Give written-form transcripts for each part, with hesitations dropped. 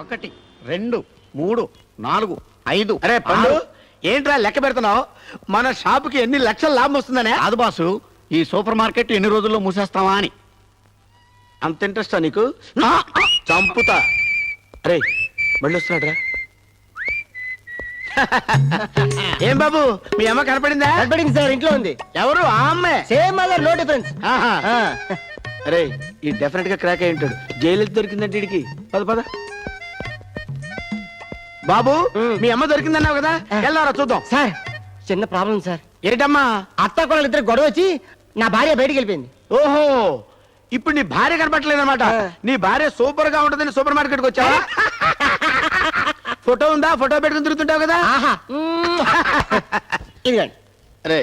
1 2 3 4 5. అరే పండు, ఏంట్రా లెక్క పెడుతున్నావు? మన షాపుకి ఎన్ని లక్షల లాభం వస్తుందనే? కాదు బాసు, ఈ సూపర్ మార్కెట్ ఎన్ని రోజుల్లో మూసేస్తావా అని. అంత ఇంట్రెస్టా నీకు? చంపుతా. అరే మళ్ళీ వస్తున్నాడు రా. ఏం బాబు, మీ అమ్మ కనపడిందా? కనపడింది సార్, ఇంట్లో ఉంది. ఎవరు? ఆ అమ్మే. Same mother, no difference. అరే ఈ డెఫినెట్ గా క్రాక్ అయి ఉంటాడు. జైలు దొరికిందంటే వీడికి. పద పద. బాబు, మీ అమ్మ దొరికిందన్నావు కదా, వెళ్ళారా చూద్దాం. సార్ చిన్న ప్రాబ్లం సార్. ఏంటమ్మా? అత్త కోడలు ఇద్దరు గొడవ వచ్చి నా భార్య బయటికి వెళ్ళిపోయింది. ఓహో, ఇప్పుడు నీ భార్య కనపట్లేదన్నమాట. నీ భార్య సూపర్ గా ఉంటుందని సూపర్ మార్కెట్ కి వచ్చావా? ఫోటో ఉందా? ఫోటో పెట్టుకుని తిరుగుతుంటావు కదా. ఇదిగోండి. అరే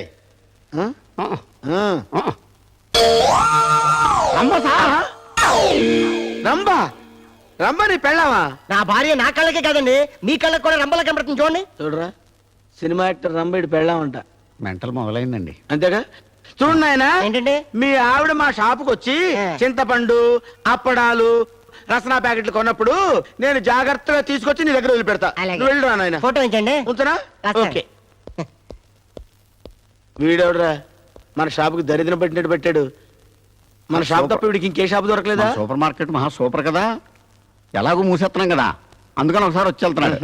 రంబా, రంబా నీ పెళ్ళావా? నా భార్య నా కళ్ళకే కాదండి, మీ కళ్ళకి కూడా రంబలా కనపడుతుంది చూడండి. చూడరా, సినిమా యాక్టర్ రంబడి పెళ్ళామంట. మెంటల్ మొదలైందండి. అంతేగా? చూడు నాయనా, ఏంటండి? మీ ఆవిడ మా షాపుకి వచ్చి చింతపండు, అప్పడాలు, రసనా ప్యాకెట్లు కొన్నప్పుడు నేను జాగ్రత్తగా తీసుకొచ్చి నీ దగ్గర వదిలిపెడతా. నువ్వు వెళ్ళురా నాయనా. ఫోటో ఇచ్చండి. ఉంచనా? ఓకే. వీడెవడరా మన షాపుకి దరిద్రం పెట్టినట్టు పెట్టాడు. మన షాప్ తప్ప వీడికి ఇంకే షాపు దొరకలేదా? సూపర్ మార్కెట్ మహా సూపర్ కదా, ఎలాగో మూసేస్తున్నాం కదా, అందుకని ఒకసారి వచ్చి వెళ్తున్నాడు.